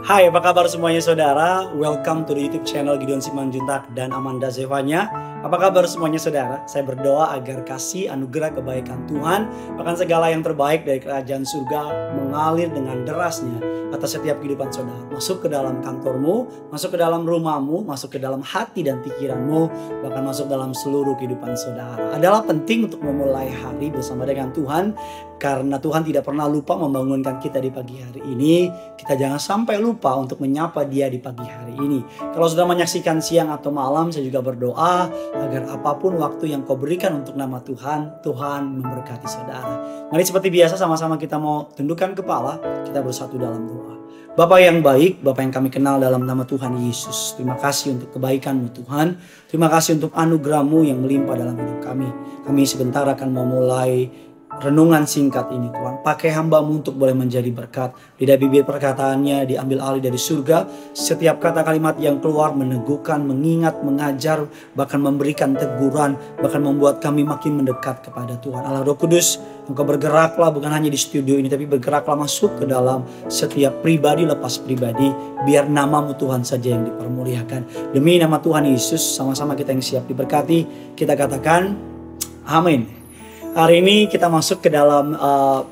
Hai, apa kabar semuanya saudara? Welcome to the YouTube channel Gideon Simanjuntak dan Amanda Zevanya. Apa kabar semuanya saudara? Saya berdoa agar kasih, anugerah, kebaikan Tuhan, bahkan segala yang terbaik dari kerajaan surga mengalir dengan derasnya atas setiap kehidupan saudara. Masuk ke dalam kantormu, masuk ke dalam rumahmu, masuk ke dalam hati dan pikiranmu, bahkan masuk dalam seluruh kehidupan saudara. Adalah penting untuk memulai hari bersama dengan Tuhan, karena Tuhan tidak pernah lupa membangunkan kita di pagi hari ini. Kita jangan sampai lupa untuk menyapa Dia di pagi hari ini. Kalau sudah menyaksikan siang atau malam, saya juga berdoa agar apapun waktu yang kau berikan untuk nama Tuhan, Tuhan memberkati saudara. Mari seperti biasa sama-sama kita mau tundukkan kepala, kita bersatu dalam doa. Bapa yang baik, Bapa yang kami kenal dalam nama Tuhan Yesus. Terima kasih untuk kebaikan-Mu Tuhan. Terima kasih untuk anugerah-Mu yang melimpah dalam hidup kami. Kami sebentar akan memulai renungan singkat ini Tuhan. Pakai hamba-Mu untuk boleh menjadi berkat. Lidah bibir perkataannya diambil alih dari surga. Setiap kata kalimat yang keluar meneguhkan, mengingat, mengajar, bahkan memberikan teguran, bahkan membuat kami makin mendekat kepada Tuhan. Allah Roh Kudus, Engkau bergeraklah bukan hanya di studio ini, tapi bergeraklah masuk ke dalam setiap pribadi lepas pribadi. Biar nama-Mu Tuhan saja yang dipermuliakan. Demi nama Tuhan Yesus, sama-sama kita yang siap diberkati, kita katakan amin. Hari ini kita masuk ke dalam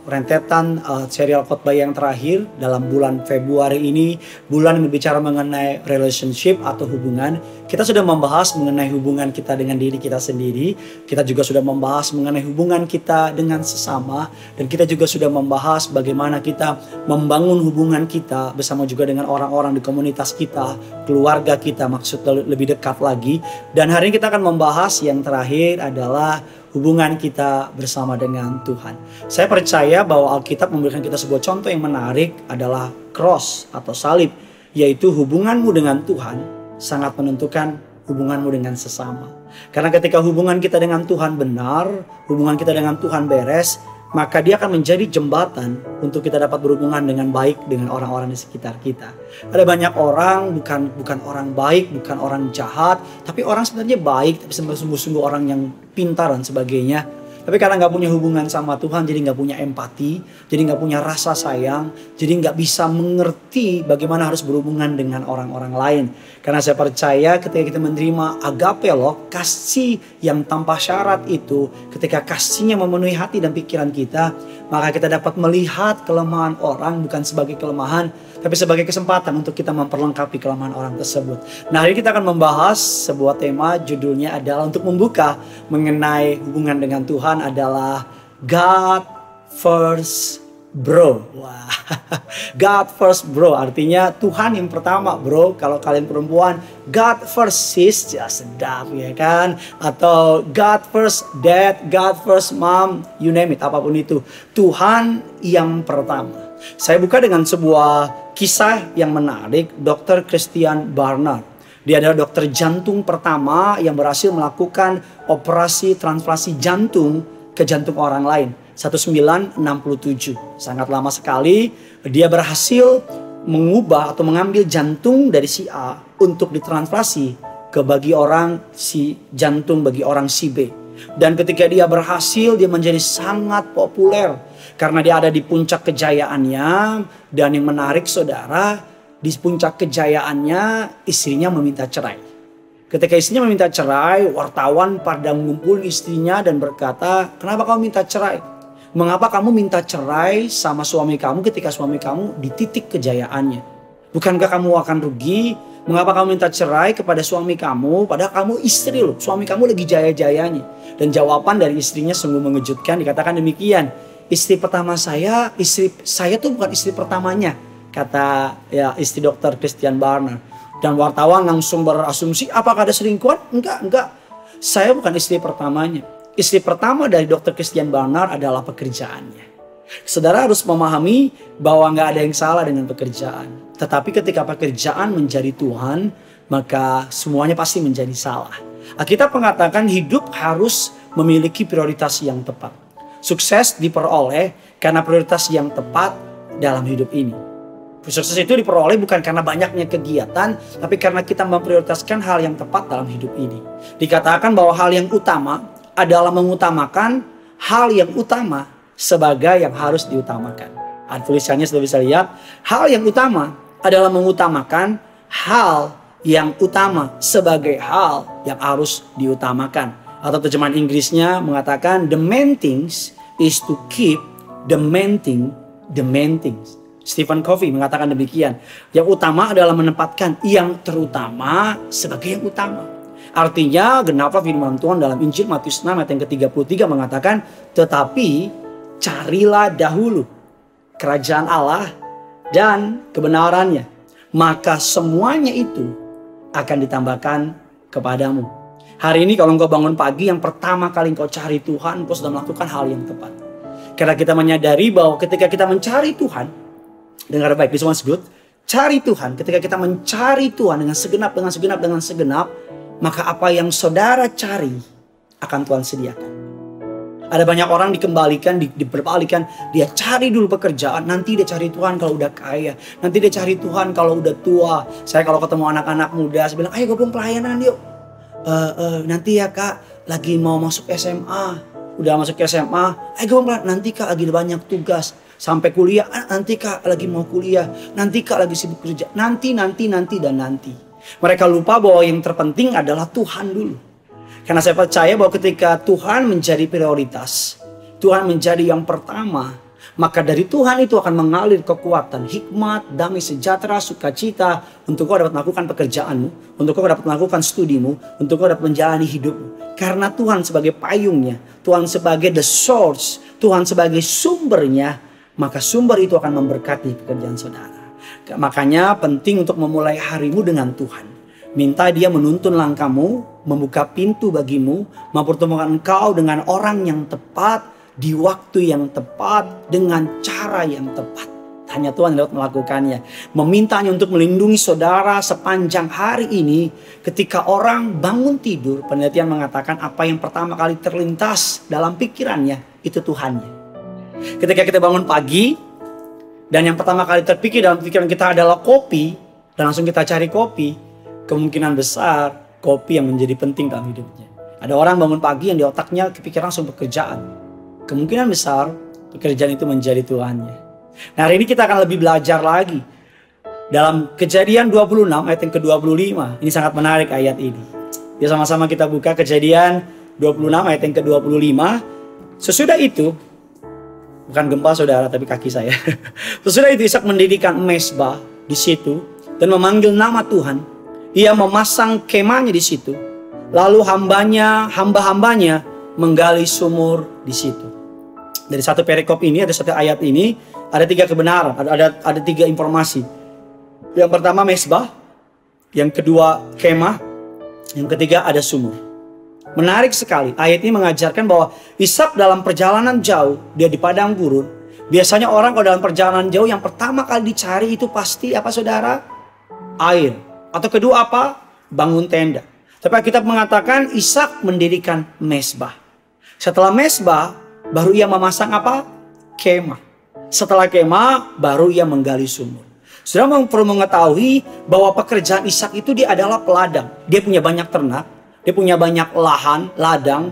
rentetan serial khotbah yang terakhir dalam bulan Februari ini. Bulan yang berbicara mengenai relationship atau hubungan. Kita sudah membahas mengenai hubungan kita dengan diri kita sendiri. Kita juga sudah membahas mengenai hubungan kita dengan sesama. Dan kita juga sudah membahas bagaimana kita membangun hubungan kita bersama juga dengan orang-orang di komunitas kita, keluarga kita, maksud lebih dekat lagi. Dan hari ini kita akan membahas yang terakhir adalah hubungan kita bersama dengan Tuhan. Saya percaya bahwa Alkitab memberikan kita sebuah contoh yang menarik adalah cross atau salib. Yaitu hubunganmu dengan Tuhan sangat menentukan hubunganmu dengan sesama. Karena ketika hubungan kita dengan Tuhan benar, hubungan kita dengan Tuhan beres, maka dia akan menjadi jembatan untuk kita dapat berhubungan dengan baik dengan orang-orang di sekitar kita. Ada banyak orang, bukan orang baik, bukan orang jahat, tapi orang sebenarnya baik, tapi sungguh-sungguh orang yang pintar dan sebagainya. Tapi karena gak punya hubungan sama Tuhan, jadi gak punya empati, jadi gak punya rasa sayang, jadi gak bisa mengerti bagaimana harus berhubungan dengan orang-orang lain. Karena saya percaya ketika kita menerima agape loh, kasih yang tanpa syarat itu, ketika kasihnya memenuhi hati dan pikiran kita, maka kita dapat melihat kelemahan orang bukan sebagai kelemahan, tapi sebagai kesempatan untuk kita memperlengkapi kelemahan orang tersebut. Nah, hari ini kita akan membahas sebuah tema, judulnya adalah untuk membuka mengenai hubungan dengan Tuhan adalah God First Bro. Wah, God First Bro artinya Tuhan yang pertama bro. Kalau kalian perempuan, God First Sis, ya sedap ya kan. Atau God First Dad, God First Mom, you name it, apapun itu. Tuhan yang pertama. Saya buka dengan sebuah kisah yang menarik, Dr. Christian Barnard. Dia adalah dokter jantung pertama yang berhasil melakukan operasi transplantasi jantung ke jantung orang lain. 1967. Sangat lama sekali. Dia berhasil mengubah atau mengambil jantung dari si A untuk ditransplantasi ke bagi orang si jantung bagi orang si B. Dan ketika dia berhasil, dia menjadi sangat populer. Karena dia ada di puncak kejayaannya. Dan yang menarik saudara, di puncak kejayaannya istrinya meminta cerai. Ketika istrinya meminta cerai, wartawan pada mengumpul istrinya dan berkata, kenapa kamu minta cerai? Mengapa kamu minta cerai sama suami kamu ketika suami kamu di titik kejayaannya? Bukankah kamu akan rugi? Mengapa kamu minta cerai kepada suami kamu? Padahal kamu istri loh, suami kamu lagi jaya-jayanya. Dan jawaban dari istrinya sungguh mengejutkan, dikatakan demikian. Istri pertama saya tuh bukan istri pertamanya, kata ya istri dokter Christian Barnard. Dan wartawan langsung berasumsi, apakah ada selingkuhan? Enggak. Saya bukan istri pertamanya. Istri pertama dari dokter Christian Barnard adalah pekerjaannya. Saudara harus memahami bahwa enggak ada yang salah dengan pekerjaan. Tetapi ketika pekerjaan menjadi Tuhan, maka semuanya pasti menjadi salah. Alkitab mengatakan hidup harus memiliki prioritas yang tepat. Sukses diperoleh karena prioritas yang tepat dalam hidup ini. Sukses itu diperoleh bukan karena banyaknya kegiatan, tapi karena kita memprioritaskan hal yang tepat dalam hidup ini. Dikatakan bahwa hal yang utama adalah mengutamakan hal yang utama sebagai yang harus diutamakan. Tulisannya sudah bisa lihat, hal yang utama adalah mengutamakan hal yang utama sebagai hal yang harus diutamakan. Atau terjemahan Inggrisnya mengatakan the main things is to keep the main things. Stephen Covey mengatakan demikian. Yang utama adalah menempatkan yang terutama sebagai yang utama. Artinya genaplah firman Tuhan dalam Injil Matius 6 ayat yang ke-33 mengatakan, tetapi carilah dahulu kerajaan Allah dan kebenarannya, maka semuanya itu akan ditambahkan kepadamu. Hari ini kalau engkau bangun pagi, yang pertama kali engkau cari Tuhan, engkau sudah melakukan hal yang tepat. Karena kita menyadari bahwa ketika kita mencari Tuhan, dengar baik, this one's good. Cari Tuhan, ketika kita mencari Tuhan dengan segenap, maka apa yang saudara cari akan Tuhan sediakan. Ada banyak orang dikembalikan, diberbalikan. Dia cari dulu pekerjaan, nanti dia cari Tuhan kalau udah kaya. Nanti dia cari Tuhan kalau udah tua. Saya kalau ketemu anak-anak muda, saya bilang, ayo gabung pelayanan yuk. Nanti ya kak, lagi mau masuk SMA. Udah masuk SMA, ayo gabung pelayanan. Nanti kak lagi banyak tugas. Sampai kuliah, nanti kak lagi mau kuliah. Nanti kak lagi sibuk kerja. Nanti. Mereka lupa bahwa yang terpenting adalah Tuhan dulu. Karena saya percaya bahwa ketika Tuhan menjadi prioritas, Tuhan menjadi yang pertama, maka dari Tuhan itu akan mengalir kekuatan, hikmat, damai sejahtera, sukacita untuk kau dapat melakukan pekerjaanmu, untuk kau dapat melakukan studimu, untuk kau dapat menjalani hidupmu. Karena Tuhan sebagai payungnya, Tuhan sebagai the source, Tuhan sebagai sumbernya, maka sumber itu akan memberkati pekerjaan saudara. Makanya penting untuk memulai harimu dengan Tuhan. Minta dia menuntun langkahmu, membuka pintu bagimu, mempertemukan engkau dengan orang yang tepat, di waktu yang tepat, dengan cara yang tepat. Hanya Tuhan dapat melakukannya. Memintanya untuk melindungi saudara sepanjang hari ini. Ketika orang bangun tidur, penelitian mengatakan apa yang pertama kali terlintas dalam pikirannya, itu Tuhannya. Ketika kita bangun pagi, dan yang pertama kali terpikir dalam pikiran kita adalah kopi, dan langsung kita cari kopi, kemungkinan besar kopi yang menjadi penting dalam hidupnya. Ada orang bangun pagi yang di otaknya kepikiran langsung pekerjaan. Kemungkinan besar pekerjaan itu menjadi Tuhannya. Nah, hari ini kita akan lebih belajar lagi. Dalam Kejadian 26 ayat yang ke-25. Ini sangat menarik ayat ini. Ya, sama-sama kita buka Kejadian 26 ayat yang ke-25. Sesudah itu, bukan gempa saudara tapi kaki saya. Sesudah itu Ishak mendirikan mezbah di situ dan memanggil nama Tuhan. Ia memasang kemahnya di situ. Lalu hamba-hambanya menggali sumur di situ. Dari satu perikop ini, ada satu ayat ini, ada tiga kebenaran, ada tiga informasi. Yang pertama mezbah, yang kedua kemah, yang ketiga ada sumur. Menarik sekali, ayat ini mengajarkan bahwa Ishak dalam perjalanan jauh, dia di padang gurun. Biasanya orang kalau dalam perjalanan jauh, yang pertama kali dicari itu pasti apa saudara? Air. Atau kedua apa? Bangun tenda. Tapi Alkitab mengatakan Ishak mendirikan mezbah. Setelah mezbah, baru ia memasang apa? Kemah. Setelah kemah, baru ia menggali sumur. Saudara perlu mengetahui bahwa pekerjaan Ishak itu dia adalah peladang. Dia punya banyak ternak, dia punya banyak lahan, ladang,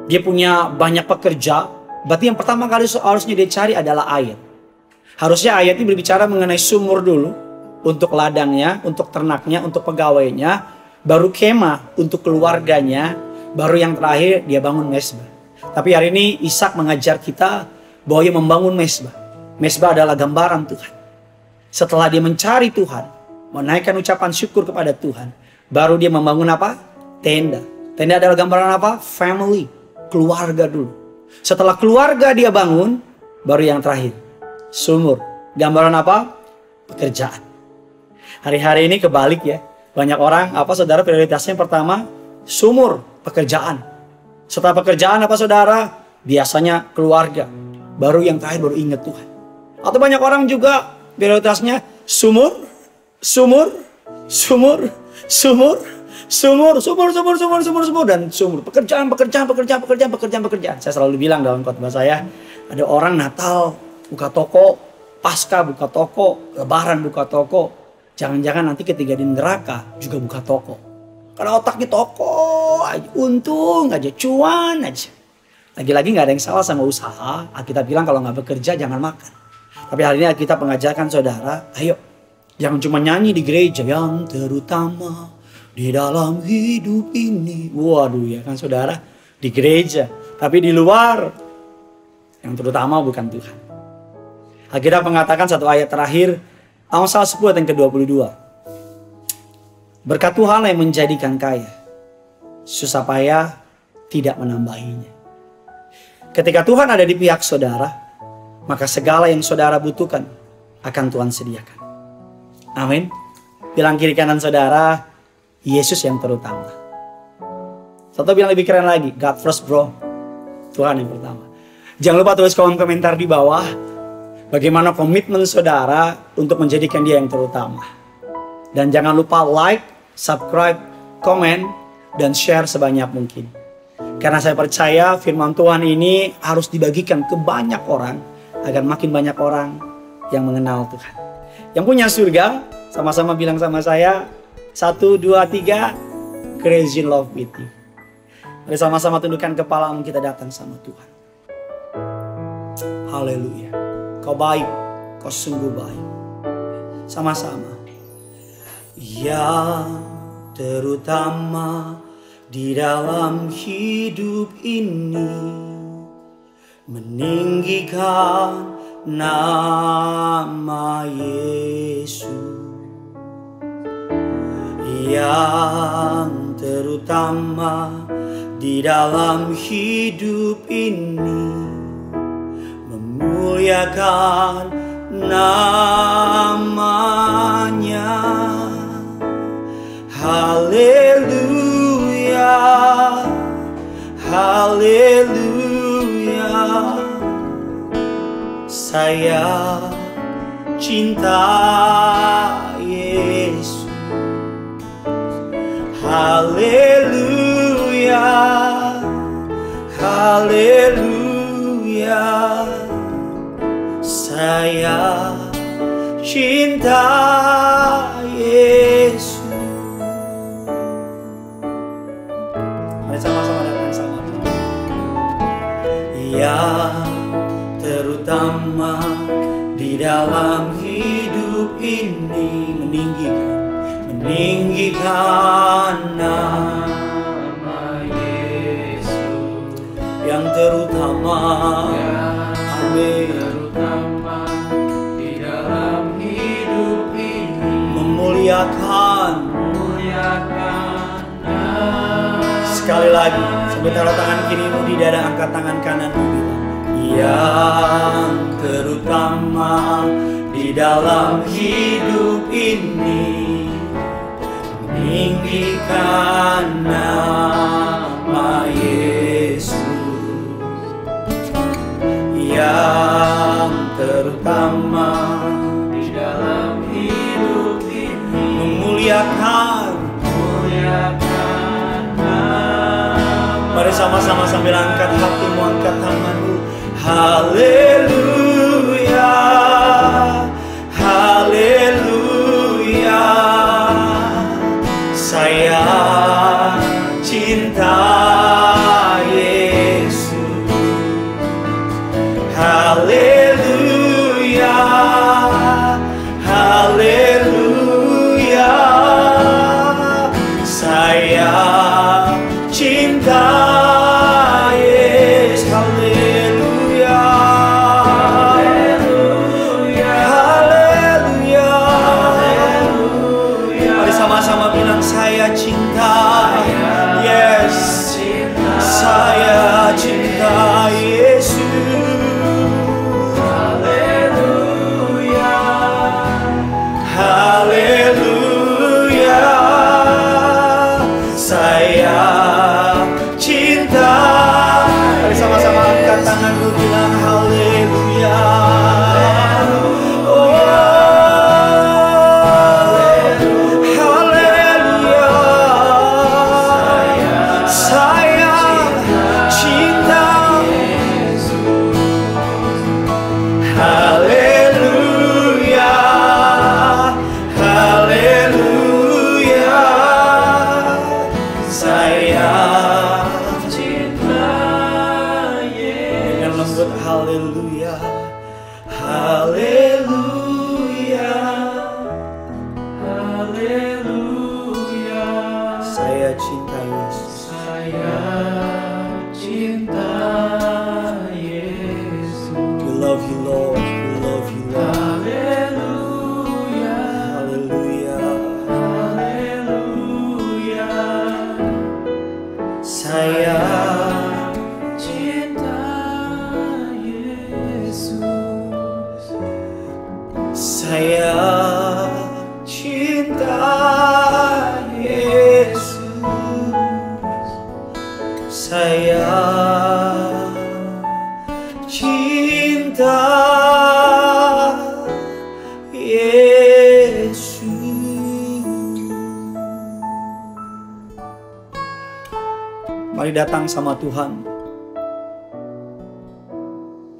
dia punya banyak pekerja. Berarti yang pertama kali harusnya dia cari adalah air. Harusnya ayat ini berbicara mengenai sumur dulu. Untuk ladangnya, untuk ternaknya, untuk pegawainya. Baru kemah untuk keluarganya. Baru yang terakhir dia bangun mezbah. Tapi hari ini Ishak mengajar kita bahwa ia membangun mezbah. Mezbah adalah gambaran Tuhan. Setelah dia mencari Tuhan, menaikkan ucapan syukur kepada Tuhan, baru dia membangun apa? Tenda. Tenda adalah gambaran apa? Family. Keluarga dulu. Setelah keluarga dia bangun, baru yang terakhir. Sumur. Gambaran apa? Pekerjaan. Hari-hari ini kebalik ya. Banyak orang, apa saudara, prioritasnya pertama sumur, pekerjaan. Setelah pekerjaan apa saudara? Biasanya keluarga. Baru yang terakhir baru ingat Tuhan. Atau banyak orang juga prioritasnya sumur, dan sumur. Pekerjaan. Saya selalu bilang dalam khotbah saya, ada orang Natal buka toko, Pasca buka toko, Lebaran buka toko. Jangan-jangan nanti ketika di neraka juga buka toko. Karena otaknya toko aja, untung aja, cuan aja. Lagi-lagi gak ada yang salah sama usaha. Kita bilang kalau gak bekerja jangan makan. Tapi hari ini kita mengajarkan saudara, ayo Jangan cuma nyanyi di gereja, yang terutama di dalam hidup ini. Waduh ya kan saudara, di gereja. Tapi di luar, yang terutama bukan Tuhan. Alkitab mengatakan satu ayat terakhir, Amsal 10 ayat yang ke-22. Berkat Tuhan yang menjadikan kaya, susah payah tidak menambahinya. Ketika Tuhan ada di pihak saudara, maka segala yang saudara butuhkan akan Tuhan sediakan. Amin. Bilang kiri kanan saudara, Yesus yang terutama. Satu bilang lebih keren lagi, God first bro. Tuhan yang pertama. Jangan lupa tulis kolom komentar di bawah, bagaimana komitmen saudara untuk menjadikan dia yang terutama. Dan jangan lupa like, subscribe, komen, dan share sebanyak mungkin. Karena saya percaya firman Tuhan ini harus dibagikan ke banyak orang, agar makin banyak orang yang mengenal Tuhan. Yang punya surga, sama-sama bilang sama saya, 1, 2, 3, crazy in love with you. Mari sama-sama tundukkan kepala, kita datang sama Tuhan. Haleluya. Kau baik, kau sungguh baik. Sama-sama. Yang terutama di dalam hidup ini, meninggikan nama Yesus. Yang terutama di dalam hidup ini, memuliakan namanya. Haleluya, haleluya. Saya cinta Yesus. Haleluya, haleluya. Saya cinta Yesus. Mari sama-sama datang sama Tuhan. Yang terutama di dalam hidup ini, meninggikan nama Yesus. Yang terutama, amin, terutama di dalam hidup ini, memuliakan. Sekali lagi, sambil taruh tangan kirimu di dada, angkat tangan kananmu, bilang, yang terutama di dalam hidup ini, meninggikan nama Yesus. Yang terutama di dalam hidup ini, memuliakan nama. Mari sama-sama sambil angkat hatimu, angkat tanganmu. Haleluya, haleluya. Saya cinta Yesus. Haleluya, haleluya. Saya cinta Yesus. Haleluya, haleluya, haleluya. Mari sama-sama bilang, saya cinta. Yes, saya cinta Yesus. Haleluya, haleluya. Saya cinta. Mari sama-sama angkat tanganmu, bilang haleluya. Oh, haleluya. Saya cinta. Haleluya, haleluya. Saya cinta Yesus. Dengan lembut haleluya, haleluya. kita, Yesus. Mari datang sama Tuhan.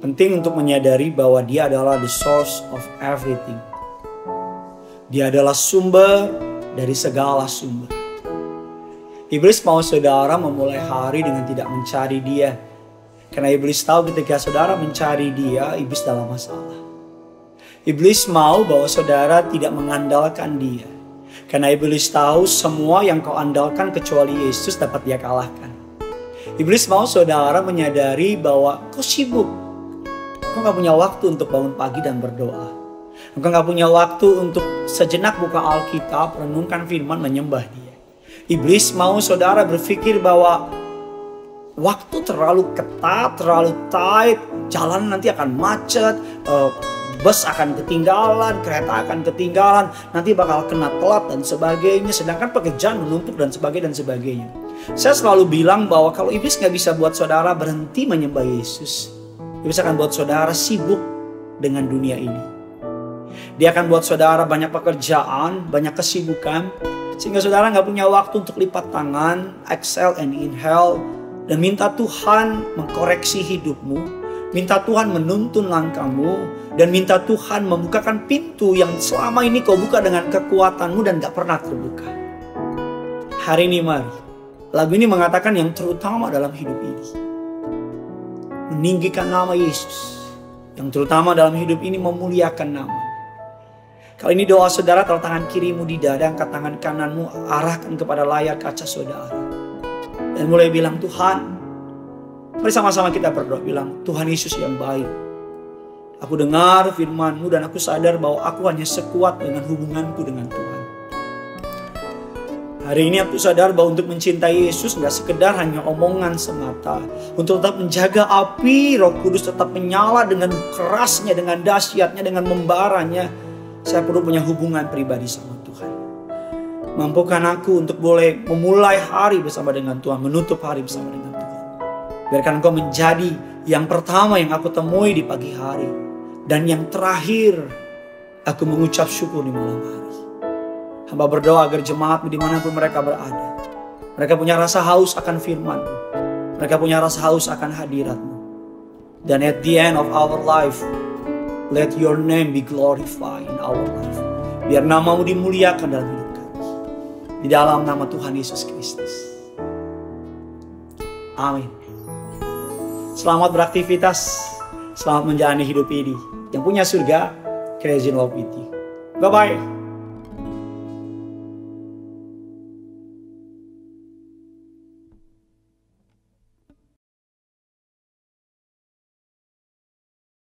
Penting untuk menyadari bahwa Dia adalah the source of everything. Dia adalah sumber dari segala sumber. Iblis mau saudara memulai hari dengan tidak mencari Dia. Karena iblis tahu ketika saudara mencari Dia, iblis dalam masalah. Iblis mau bahwa saudara tidak mengandalkan Dia. Karena iblis tahu semua yang kau andalkan kecuali Yesus dapat Dia kalahkan. Iblis mau saudara menyadari bahwa kau sibuk. Kau gak punya waktu untuk bangun pagi dan berdoa. Kau gak punya waktu untuk sejenak buka Alkitab, renungkan firman, menyembah Dia. Iblis mau saudara berpikir bahwa waktu terlalu ketat, terlalu tight, jalan nanti akan macet, bus akan ketinggalan, kereta akan ketinggalan, nanti bakal kena telat dan sebagainya. Sedangkan pekerjaan menumpuk dan sebagainya. Saya selalu bilang bahwa kalau iblis gak bisa buat saudara berhenti menyembah Yesus, iblis akan buat saudara sibuk dengan dunia ini. Dia akan buat saudara banyak pekerjaan, banyak kesibukan, sehingga saudara gak punya waktu untuk lipat tangan, exhale and inhale, dan minta Tuhan mengkoreksi hidupmu, minta Tuhan menuntun langkahmu, dan minta Tuhan membukakan pintu yang selama ini kau buka dengan kekuatanmu dan gak pernah terbuka. Hari ini mari, lagu ini mengatakan yang terutama dalam hidup ini, meninggikan nama Yesus. Yang terutama dalam hidup ini memuliakan nama. Kali ini doa saudara, taruh tangan kirimu di dada, angkat tangan kananmu, arahkan kepada layar kaca saudara. Dan mulai bilang, Tuhan, mari sama-sama kita berdoa, bilang, Tuhan Yesus yang baik. Aku dengar firman-Mu dan aku sadar bahwa aku hanya sekuat dengan hubunganku dengan Tuhan. Hari ini aku sadar bahwa untuk mencintai Yesus gak sekedar hanya omongan semata. Untuk tetap menjaga api Roh Kudus tetap menyala dengan kerasnya, dengan dahsyatnya, dengan membaranya. Saya perlu punya hubungan pribadi sama Tuhan. Mampukan aku untuk boleh memulai hari bersama dengan Tuhan, menutup hari bersama dengan Tuhan. Biarkan Engkau menjadi yang pertama yang aku temui di pagi hari. Dan yang terakhir, aku mengucap syukur di malam hari. Hamba berdoa agar jemaatmu dimanapun mereka berada. Mereka punya rasa haus akan firman-Mu. Mereka punya rasa haus akan hadirat-Mu. Dan at the end of our life, let your name be glorified in our life. Biar nama-Mu dimuliakan dalam hidup kami. Di dalam nama Tuhan Yesus Kristus. Amin. Selamat beraktivitas. Selamat menjalani hidup ini. Yang punya surga, Crazy Love with you. Bye-bye.